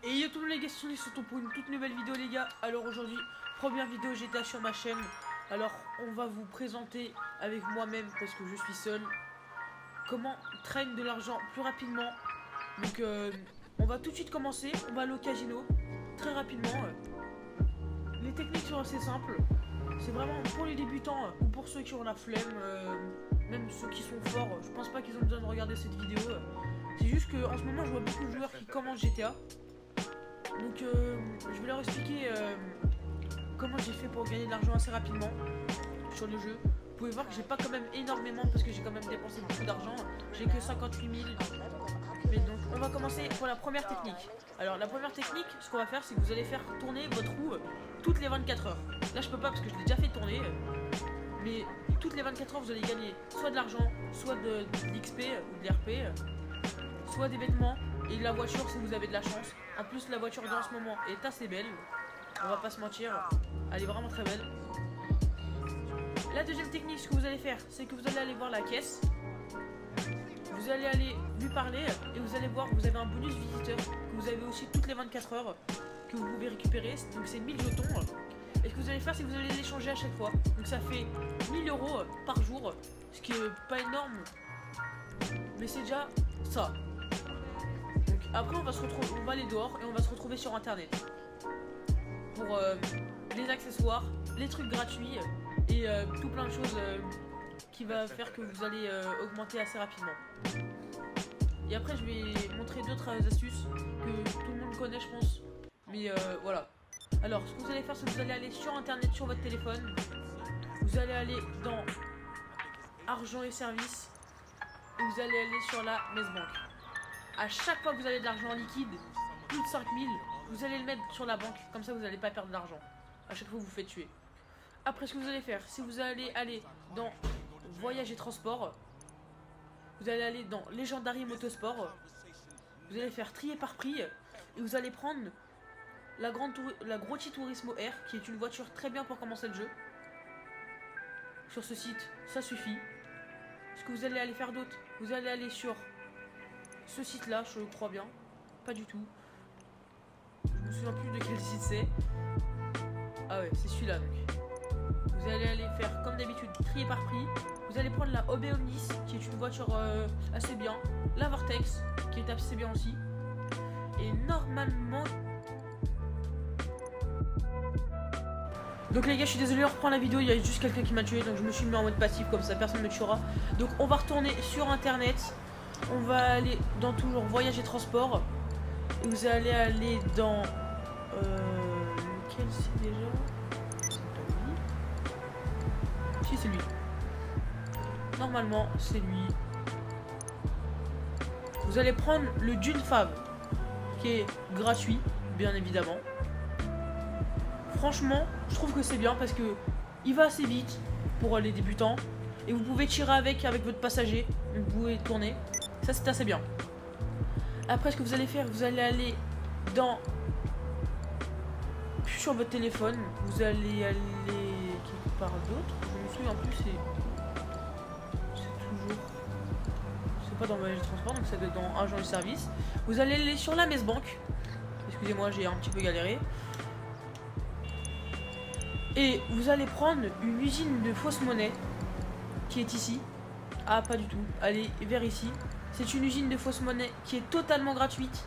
Et yo tout le monde les gars, c'est surtout pour une toute nouvelle vidéo les gars. Alors aujourd'hui, première vidéo GTA sur ma chaîne. Alors on va vous présenter avec moi-même, parce que je suis seul, comment traîner de l'argent plus rapidement. Donc on va tout de suite commencer, on va aller au casino, très rapidement. Les techniques sont assez simples. C'est vraiment pour les débutants ou pour ceux qui ont la flemme, même ceux qui sont forts. Je pense pas qu'ils ont besoin de regarder cette vidéo. C'est juste qu'en ce moment je vois beaucoup de joueurs qui commencent GTA. Donc je vais leur expliquer comment j'ai fait pour gagner de l'argent assez rapidement sur le jeu. Vous pouvez voir que j'ai pas quand même énormément parce que j'ai quand même dépensé beaucoup d'argent. J'ai que 58 000. Mais donc on va commencer pour la première technique. Alors la première technique, ce qu'on va faire, c'est que vous allez faire tourner votre roue toutes les 24 heures. Là je peux pas parce que je l'ai déjà fait tourner. Mais toutes les 24 heures vous allez gagner soit de l'argent, soit de l'XP ou de l'RP, soit des vêtements et la voiture si vous avez de la chance. En plus la voiture dans ce moment est assez belle. On va pas se mentir, elle est vraiment très belle. La deuxième technique, ce que vous allez faire, c'est que vous allez aller voir la caisse. Vous allez aller lui parler et vous allez voir que vous avez un bonus visiteur que vous avez aussi toutes les 24 heures que vous pouvez récupérer. Donc c'est 1000 jetons. Et ce que vous allez faire, c'est que vous allez les échanger à chaque fois. Donc ça fait 1000 € par jour, ce qui est pas énorme, mais c'est déjà ça. Donc après on va se retrouver, on va aller dehors et on va se retrouver sur internet pour les accessoires, les trucs gratuits et tout plein de choses qui va faire que vous allez augmenter assez rapidement. Et après je vais montrer d'autres astuces que tout le monde connaît je pense. Mais voilà. Alors ce que vous allez faire, c'est que vous allez aller sur internet sur votre téléphone. Vous allez aller dans argent et services et vous allez aller sur la Messe Banque. À chaque fois que vous avez de l'argent en liquide, plus de 5000, vous allez le mettre sur la banque. Comme ça vous n'allez pas perdre d'argent à chaque fois que vous faites tuer. Après ce que vous allez faire, si vous allez aller dans voyage et transport, vous allez aller dans Legendary Motorsport. Vous allez faire trier par prix et vous allez prendre la Grotti Turismo R, qui est une voiture très bien pour commencer le jeu. Sur ce site, ça suffit. Ce que vous allez aller faire d'autre, vous allez aller sur ce site là, je crois bien. Pas du tout. Je me souviens plus de quel site c'est. Ah ouais, c'est celui-là donc. Vous allez aller faire comme d'habitude trier par prix. Vous allez prendre la OB Omnis qui est une voiture assez bien. La Vortex qui est assez bien aussi. Et normalement... Donc les gars, je suis désolé, on reprend la vidéo, il y a juste quelqu'un qui m'a tué, donc je me suis mis en mode passif, comme ça personne ne me tuera. Donc on va retourner sur internet. On va aller dans toujours voyage et transport. Et vous allez aller dans... lequel c'est déjà? Si c'est lui. Normalement c'est lui. Vous allez prendre le Dune Fab qui est gratuit, bien évidemment. Franchement, je trouve que c'est bien parce que il va assez vite pour les débutants et vous pouvez tirer avec votre passager. Vous pouvez tourner. Ça c'est assez bien. Après ce que vous allez faire, vous allez aller dans sur votre téléphone. Vous allez aller quelque part d'autre. Je me souviens plus. C'est toujours. C'est pas dans voyage de transport, donc ça doit être dans argent et service. Vous allez aller sur la Messe Banque. Excusez-moi, j'ai un petit peu galéré. Et vous allez prendre une usine de fausse monnaie qui est ici. Ah, pas du tout. Allez vers ici. C'est une usine de fausse monnaie qui est totalement gratuite.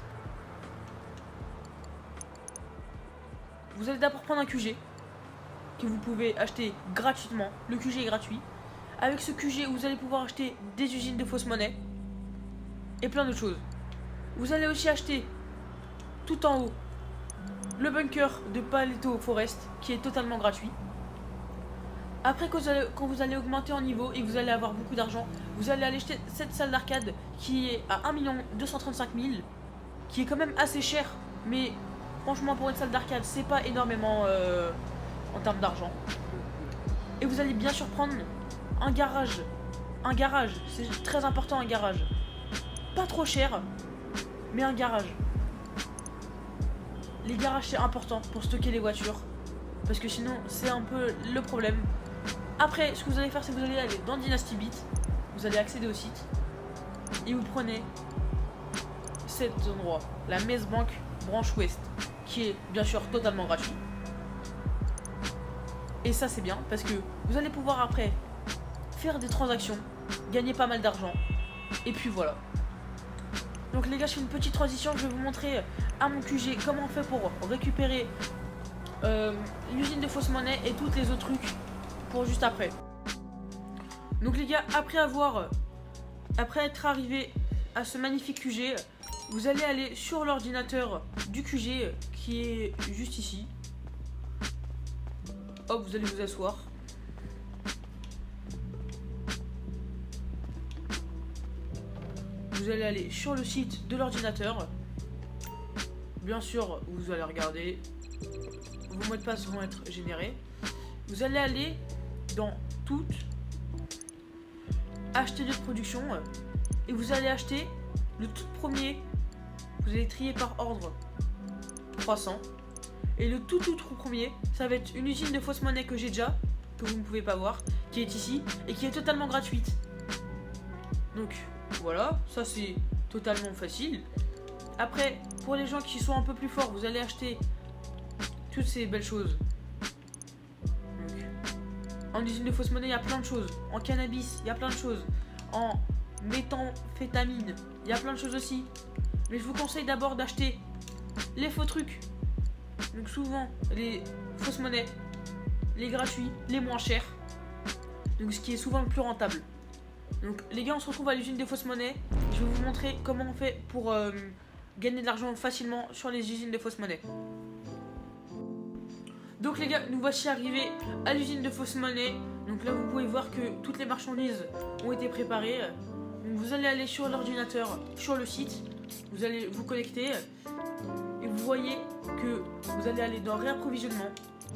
Vous allez d'abord prendre un QG que vous pouvez acheter gratuitement. Le QG est gratuit. Avec ce QG, vous allez pouvoir acheter des usines de fausse monnaie et plein d'autres choses. Vous allez aussi acheter tout en haut le bunker de Paleto Forest qui est totalement gratuit. Après quand vous allez augmenter en niveau et que vous allez avoir beaucoup d'argent, vous allez aller acheter cette salle d'arcade qui est à 1 235 000, qui est quand même assez cher, mais franchement pour une salle d'arcade c'est pas énormément en termes d'argent. Et vous allez bien sûr prendre un garage. Un garage, c'est très important, un garage. Pas trop cher, mais un garage. Les garages c'est important pour stocker les voitures, parce que sinon c'est un peu le problème. Après ce que vous allez faire, c'est que vous allez aller dans Dynasty Beat. Vous allez accéder au site et vous prenez cet endroit, la Metz Bank branche ouest, qui est bien sûr totalement gratuit. Et ça c'est bien parce que vous allez pouvoir après faire des transactions, gagner pas mal d'argent. Et puis voilà. Donc les gars, je fais une petite transition, je vais vous montrer à mon QG comment on fait pour récupérer l'usine de fausse monnaie et toutes les autres trucs pour juste après. Donc les gars, après être arrivé à ce magnifique QG, vous allez aller sur l'ordinateur du QG qui est juste ici. Hop, vous allez vous asseoir. Vous allez aller sur le site de l'ordinateur. Bien sûr, vous allez regarder. Vos mots de passe vont être générés. Vous allez aller dans toutes, acheter de production, et vous allez acheter le tout premier. Vous allez trier par ordre 300. Et le tout premier, ça va être une usine de fausse monnaie que j'ai déjà, que vous ne pouvez pas voir, qui est ici et qui est totalement gratuite. Donc voilà, ça c'est totalement facile. Après, pour les gens qui sont un peu plus forts, vous allez acheter toutes ces belles choses. Donc, en usine de fausse monnaie, il y a plein de choses. En cannabis, il y a plein de choses. En méthamphétamine, il y a plein de choses aussi. Mais je vous conseille d'abord d'acheter les faux trucs. Donc souvent, les fausses monnaies, les gratuits, les moins chers. Donc ce qui est souvent le plus rentable. Donc les gars, on se retrouve à l'usine des fausses monnaies. Je vais vous montrer comment on fait pour gagner de l'argent facilement sur les usines de fausses monnaies. Donc les gars, nous voici arrivés à l'usine de fausses monnaies. Donc là, vous pouvez voir que toutes les marchandises ont été préparées. Donc, vous allez aller sur l'ordinateur, sur le site. Vous allez vous connecter. Et vous voyez que vous allez aller dans réapprovisionnement.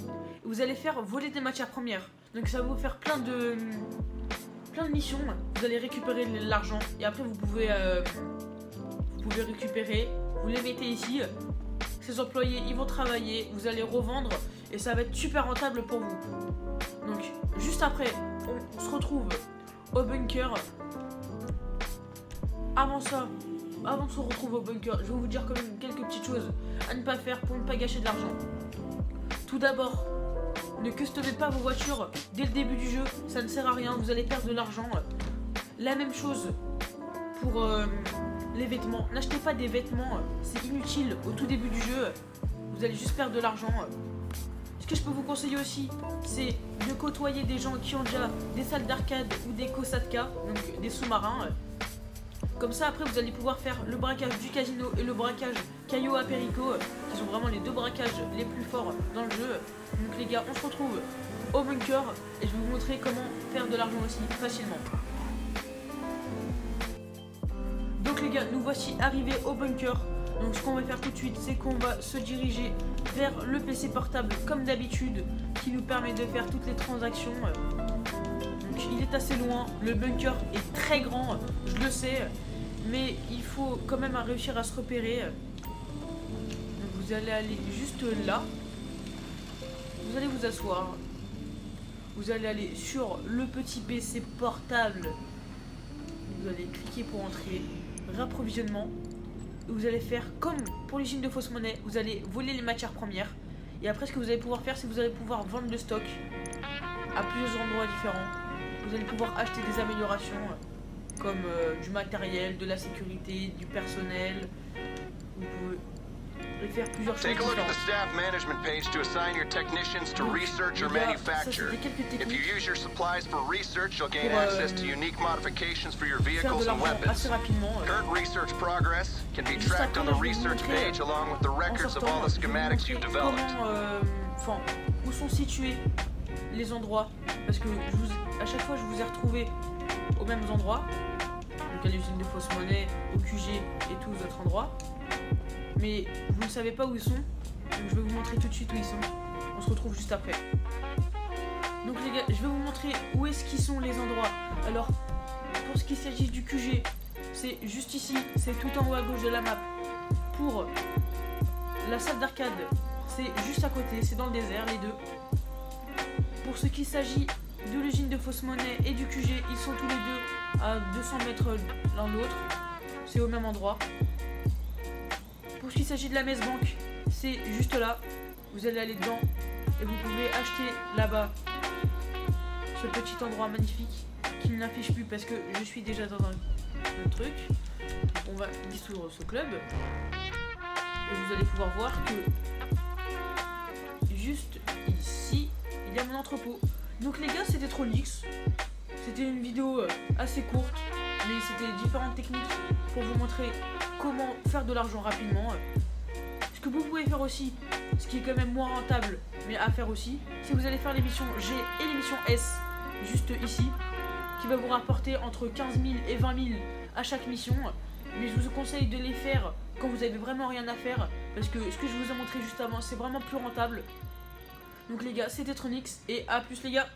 Et vous allez faire voler des matières premières. Donc ça va vous faire plein de missions. Vous allez récupérer l'argent. Et après, vous pouvez récupérer. Vous les mettez ici. Ces employés, ils vont travailler. Vous allez revendre. Et ça va être super rentable pour vous. Donc, juste après, on se retrouve au bunker. Avant ça, avant de se retrouver au bunker, je vais vous dire quand même quelques petites choses à ne pas faire pour ne pas gâcher de l'argent. Tout d'abord, ne customez pas vos voitures dès le début du jeu. Ça ne sert à rien, vous allez perdre de l'argent. La même chose pour les vêtements. N'achetez pas des vêtements, c'est inutile au tout début du jeu. Vous allez juste perdre de l'argent. Ce que je peux vous conseiller aussi, c'est de côtoyer des gens qui ont déjà des salles d'arcade ou des kosatka, donc des sous-marins. Comme ça, après, vous allez pouvoir faire le braquage du casino et le braquage Cayo à Perico, qui sont vraiment les deux braquages les plus forts dans le jeu. Donc les gars, on se retrouve au bunker et je vais vous montrer comment faire de l'argent aussi facilement. Donc les gars, nous voici arrivés au bunker. Donc ce qu'on va faire tout de suite, c'est qu'on va se diriger vers le PC portable comme d'habitude, qui nous permet de faire toutes les transactions. Donc il est assez loin, le bunker est très grand, je le sais, mais il faut quand même réussir à se repérer. Donc vous allez aller juste là, vous allez vous asseoir, vous allez aller sur le petit PC portable, vous allez cliquer pour entrer, réapprovisionnement. Vous allez faire comme pour l'usine de fausse monnaie, vous allez voler les matières premières. Et après, ce que vous allez pouvoir faire, c'est que vous allez pouvoir vendre le stock à plusieurs endroits différents. Vous allez pouvoir acheter des améliorations comme du matériel, de la sécurité, du personnel. Vous pouvez faire plusieurs choses différentes. Donc, ça, c'était quelques techniques pour faire de l'argent assez rapidement. Juste après, je vais vous montrer en sortant comment, où sont situés les endroits, parce que à chaque fois je vous ai retrouvé aux mêmes endroits, donc à l'usine de fausse monnaie, au QG et tous les autres endroits, mais vous ne savez pas où ils sont, donc je vais vous montrer tout de suite où ils sont. On se retrouve juste après. Donc les gars, je vais vous montrer où est-ce qu'ils sont les endroits. Alors pour ce qui s'agit du QG, c'est juste ici, c'est tout en haut à gauche de la map. Pour la salle d'arcade, c'est juste à côté, c'est dans le désert les deux. Pour ce qui s'agit de l'usine de fausse monnaie et du QG, ils sont tous les deux à 200 mètres l'un de l'autre. C'est au même endroit. Lorsqu'il s'agit de la messe banque, c'est juste là. Vous allez aller dedans et vous pouvez acheter là-bas ce petit endroit magnifique qui ne l'affiche plus parce que je suis déjà dans un truc. On va dissoudre ce club et vous allez pouvoir voir que juste ici il y a mon entrepôt. Donc les gars, c'était Tronix. C'était une vidéo assez courte, mais c'était différentes techniques pour vous montrer comment faire de l'argent rapidement. Ce que vous pouvez faire aussi, ce qui est quand même moins rentable, mais à faire aussi, si vous allez faire l'émission G et l'émission S, juste ici, qui va vous rapporter entre 15 000 et 20 000 à chaque mission. Mais je vous conseille de les faire quand vous avez vraiment rien à faire, parce que ce que je vous ai montré juste avant, c'est vraiment plus rentable. Donc les gars, c'était Tronix, et à plus les gars.